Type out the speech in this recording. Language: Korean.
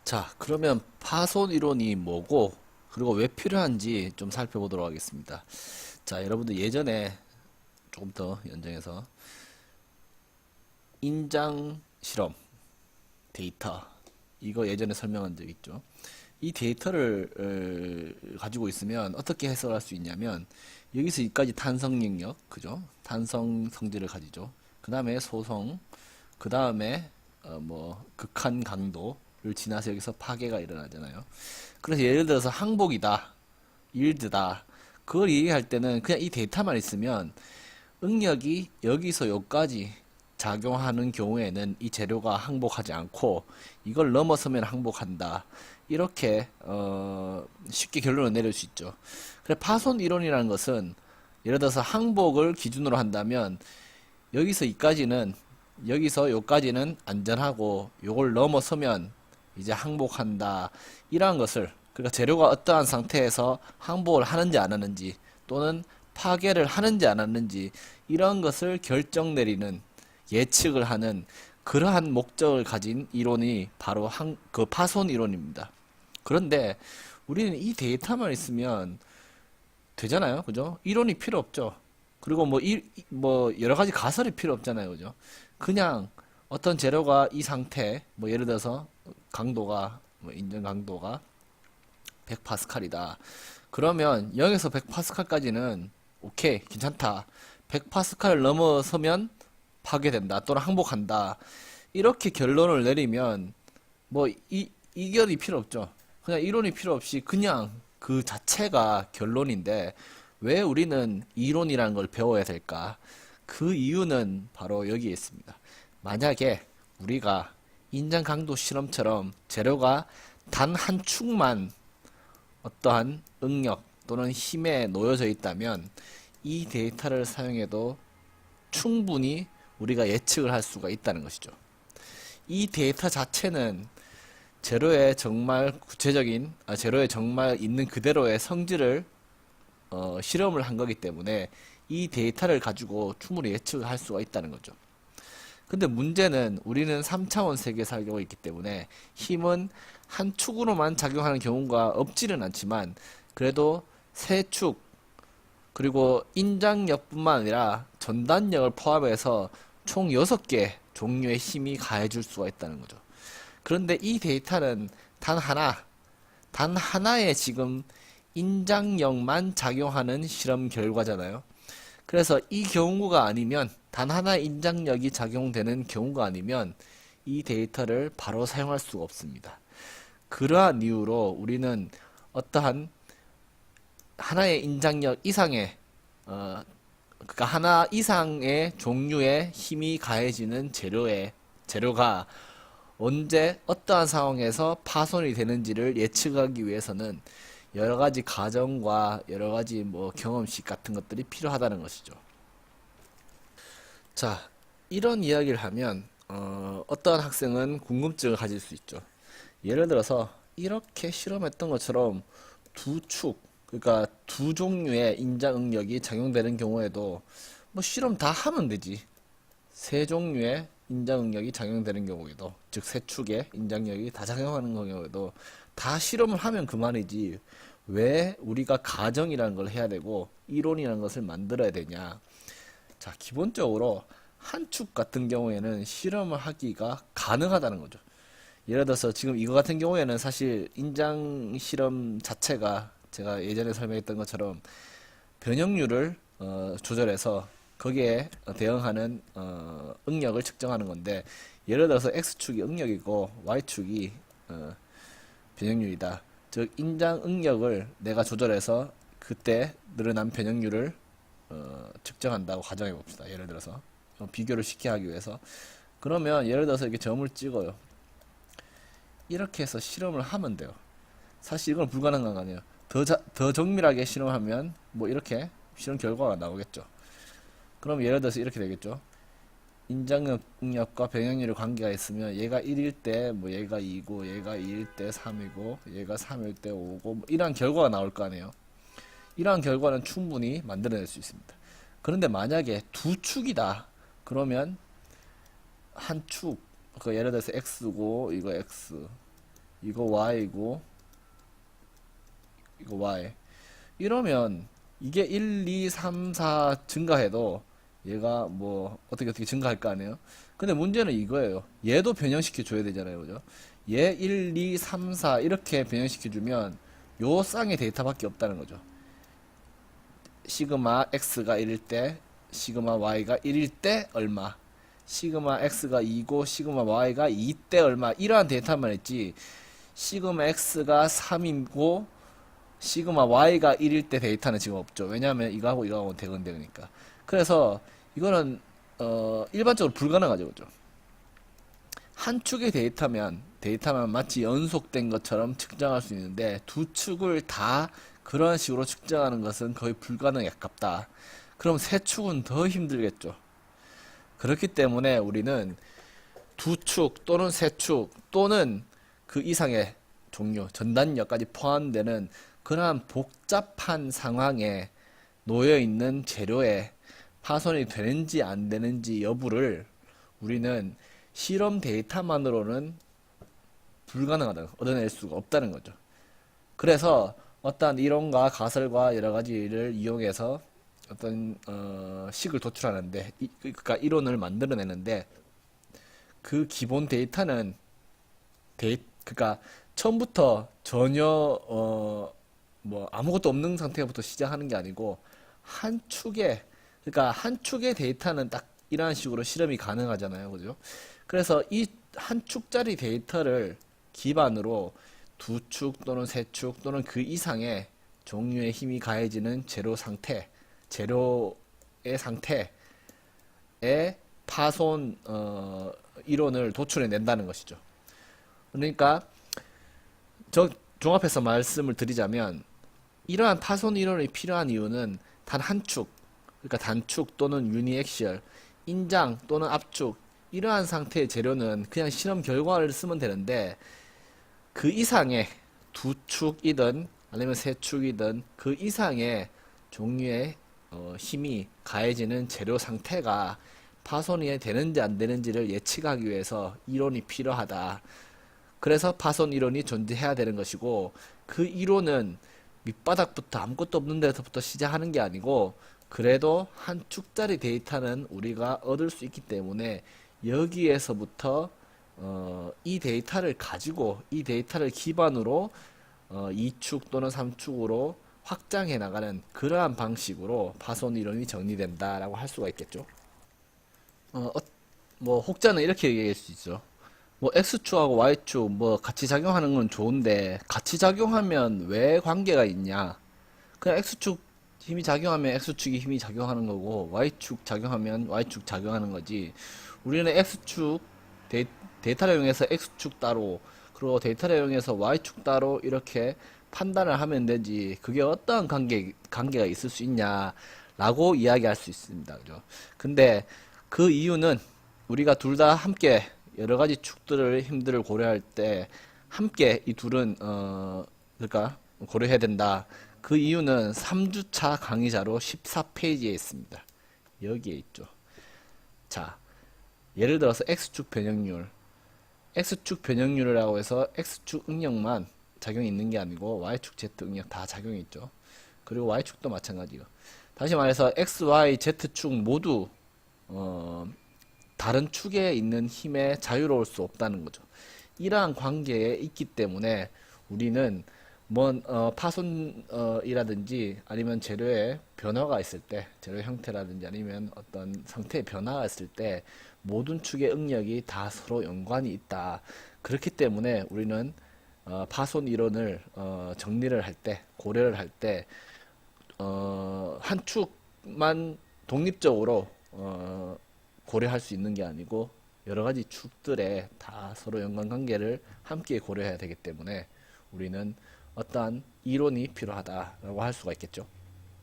자, 그러면 파손 이론이 뭐고, 그리고 왜 필요한지 좀 살펴보도록 하겠습니다. 자, 여러분들 예전에 조금 더 연장해서 인장 실험 데이터, 이거 예전에 설명한 적 있죠. 이 데이터를 가지고 있으면 어떻게 해석할 수 있냐면, 여기서 여기까지 탄성 영역, 그죠? 탄성 성질을 가지죠. 그 다음에 소성, 그 다음에 뭐 극한 강도를 지나서 여기서 파괴가 일어나잖아요. 그래서 예를 들어서 항복이다, 일드다, 그걸 얘기할 때는 그냥 이 데이터만 있으면 응력이 여기서 여기까지 작용하는 경우에는 이 재료가 항복하지 않고 이걸 넘어서면 항복한다. 이렇게 쉽게 결론을 내릴 수 있죠. 그래 파손 이론이라는 것은 예를 들어서 항복을 기준으로 한다면 여기서 이까지는 여기서 요까지는 안전하고 요걸 넘어서면 이제 항복한다. 이러한 것을 그러니까 재료가 어떠한 상태에서 항복을 하는지 안 하는지 또는 파괴를 하는지 안 하는지 이런 것을 결정 내리는 예측을 하는 그러한 목적을 가진 이론이 바로 그 파손 이론입니다. 그런데 우리는 이 데이터만 있으면 되잖아요. 그죠? 이론이 필요 없죠. 그리고 뭐 여러 가지 가설이 필요 없잖아요. 그죠? 그냥 어떤 재료가 이 상태, 뭐 예를 들어서 강도가, 뭐 인정 강도가 100파스칼이다. 그러면 0에서 100파스칼까지는 오케이, 괜찮다. 100파스칼을 넘어서면 파괴된다. 또는 항복한다. 이렇게 결론을 내리면 뭐 이견이 필요 없죠. 그냥 이론이 필요 없이 그냥 그 자체가 결론인데 왜 우리는 이론이라는 걸 배워야 될까? 그 이유는 바로 여기에 있습니다. 만약에 우리가 인장 강도 실험처럼 재료가 단 한 축만 어떠한 응력 또는 힘에 놓여져 있다면 이 데이터를 사용해도 충분히 우리가 예측을 할 수가 있다는 것이죠. 이 데이터 자체는 재료의 정말 구체적인, 재료에 정말 있는 그대로의 성질을 실험을 한 거기 때문에 이 데이터를 가지고 충분히 예측을 할 수가 있다는 거죠. 근데 문제는 우리는 3차원 세계에 살고 있기 때문에 힘은 한 축으로만 작용하는 경우가 없지는 않지만 그래도 세 축, 그리고 인장력뿐만 아니라 전단력을 포함해서 총 6개 종류의 힘이 가해줄 수가 있다는 거죠. 그런데 이 데이터는 단 하나의 지금 인장력만 작용하는 실험 결과잖아요. 그래서 이 경우가 아니면 단 하나의 인장력이 작용되는 경우가 아니면 이 데이터를 바로 사용할 수가 없습니다. 그러한 이유로 우리는 어떠한 하나의 인장력 이상의 그러니까 하나 이상의 종류의 힘이 가해지는 재료가 언제 어떠한 상황에서 파손이 되는지를 예측하기 위해서는 여러 가지 가정과 여러 가지 뭐 경험식 같은 것들이 필요하다는 것이죠. 자, 이런 이야기를 하면 어떠한 학생은 궁금증을 가질 수 있죠. 예를 들어서 이렇게 실험했던 것처럼 두 축, 그러니까 두 종류의 인장 응력이 작용되는 경우에도 뭐 실험 다 하면 되지. 세 종류의 인장 응력이 작용되는 경우에도, 즉 세 축의 인장력이 다 작용하는 경우에도 다 실험을 하면 그만이지. 왜 우리가 가정이라는 걸 해야 되고 이론이라는 것을 만들어야 되냐? 자, 기본적으로 한 축 같은 경우에는 실험을 하기가 가능하다는 거죠. 예를 들어서 지금 이거 같은 경우에는 사실 인장 실험 자체가 제가 예전에 설명했던 것처럼 변형률을 조절해서 거기에 대응하는 응력을 측정하는 건데 예를 들어서 X축이 응력이고 Y축이 변형률이다. 즉 인장 응력을 내가 조절해서 그때 늘어난 변형률을 측정한다고 가정해 봅시다. 예를 들어서 비교를 쉽게 하기 위해서 그러면 예를 들어서 이렇게 점을 찍어요. 이렇게 해서 실험을 하면 돼요. 사실 이건 불가능한 거 아니에요. 더 정밀하게 실험하면 뭐 이렇게 실험 결과가 나오겠죠. 그럼 예를 들어서 이렇게 되겠죠. 인장응력과 변형률의 관계가 있으면 얘가 1일 때 뭐 얘가 2고 얘가 2일 때 3이고 얘가 3일 때 5고 뭐 이러한 결과가 나올 거 아니에요. 이러한 결과는 충분히 만들어낼 수 있습니다. 그런데 만약에 두 축이다. 그러면 한 축, 그 예를 들어서 X고 이거 X, 이거 y이고 이거 y. 이러면 이게 1, 2, 3, 4 증가해도 얘가 뭐 어떻게 증가할 거 아니에요? 근데 문제는 이거예요. 얘도 변형시켜 줘야 되잖아요. 그죠? 얘 1, 2, 3, 4 이렇게 변형시켜 주면 요 쌍의 데이터밖에 없다는 거죠. 시그마 x가 1일 때, 시그마 y가 1일 때 얼마, 시그마 x가 2고 시그마 y가 2 때 얼마, 이러한 데이터만 했지 시그마 x가 3이고 시그마 y가 1일 때 데이터는 지금 없죠. 왜냐하면 이거하고 이거하고 대근대그니까. 그래서 이거는 일반적으로 불가능하죠. 그죠? 한 축의 데이터만 마치 연속된 것처럼 측정할 수 있는데 두 축을 다 그런 식으로 측정하는 것은 거의 불가능에 가깝다. 그럼 세 축은 더 힘들겠죠. 그렇기 때문에 우리는 두 축 또는 세 축 또는 그 이상의 종류, 전단력까지 포함되는 그러한 복잡한 상황에 놓여 있는 재료에 파손이 되는지 안 되는지 여부를 우리는 실험 데이터만으로는 불가능하다, 얻어낼 수가 없다는 거죠. 그래서 어떤 이론과 가설과 여러 가지를 이용해서 어떤 식을 도출하는데, 그러니까 이론을 만들어내는데 그 기본 데이터는 그러니까 처음부터 전혀 뭐 아무것도 없는 상태부터 시작하는 게 아니고 한 축의, 그러니까 한 축의 데이터는 딱 이러한 식으로 실험이 가능하잖아요. 그죠? 그래서 이 한 축짜리 데이터를 기반으로 두 축 또는 세 축 또는 그 이상의 종류의 힘이 가해지는 재료의 상태에 파손 이론을 도출해 낸다는 것이죠. 그러니까 종합해서 말씀을 드리자면 이러한 파손 이론이 필요한 이유는 단 한 축, 그러니까 단축 또는 유니액시얼, 인장 또는 압축, 이러한 상태의 재료는 그냥 실험 결과를 쓰면 되는데 그 이상의 두 축이든 아니면 세 축이든 그 이상의 종류의 힘이 가해지는 재료 상태가 파손이 되는지 안 되는지를 예측하기 위해서 이론이 필요하다. 그래서 파손 이론이 존재해야 되는 것이고, 그 이론은 밑바닥부터 아무것도 없는 데서부터 시작하는 게 아니고 그래도 한 축짜리 데이터는 우리가 얻을 수 있기 때문에 여기에서부터 이 데이터를 가지고 이 데이터를 기반으로 2축 또는 3축으로 확장해 나가는 그러한 방식으로 파손 이론이 정리된다라고 할 수가 있겠죠. 뭐 혹자는 이렇게 얘기할 수 있죠. 뭐 X축하고 Y축 뭐 같이 작용하는 건 좋은데 같이 작용하면 왜 관계가 있냐? 그냥 X축 힘이 작용하면 X축이 힘이 작용하는 거고 Y축 작용하면 Y축 작용하는 거지. 우리는 X축 데이터를 이용해서 X축 따로, 그리고 데이터를 이용해서 Y축 따로 이렇게 판단을 하면 되지. 그게 어떠한 관계가 있을 수 있냐라고 이야기할 수 있습니다. 그죠? 근데 그 이유는 우리가 둘 다 함께 여러 가지 축들을 힘들을 고려할 때 함께 이 둘은 그러니까 고려해야 된다. 그 이유는 3주차 강의자로 14페이지에 있습니다. 여기에 있죠. 자, 예를 들어서 X축 변형률, X축 변형률이라고 해서 X축 응력만 작용이 있는 게 아니고 Y축 Z 응력 다 작용이 있죠. 그리고 Y축도 마찬가지고. 다시 말해서 X, Y, Z축 모두 다른 축에 있는 힘에 자유로울 수 없다는 거죠. 이러한 관계에 있기 때문에 우리는 파손이라든지 아니면 재료의 변화가 있을 때, 재료 형태라든지 아니면 어떤 상태의 변화가 있을 때 모든 축의 응력이 다 서로 연관이 있다. 그렇기 때문에 우리는 파손 이론을 정리를 할 때, 고려를 할 때 한 축만 독립적으로 고려할 수 있는 게 아니고 여러 가지 축들의 다 서로 연관관계를 함께 고려해야 되기 때문에 우리는 어떠한 이론이 필요하다라고 할 수가 있겠죠.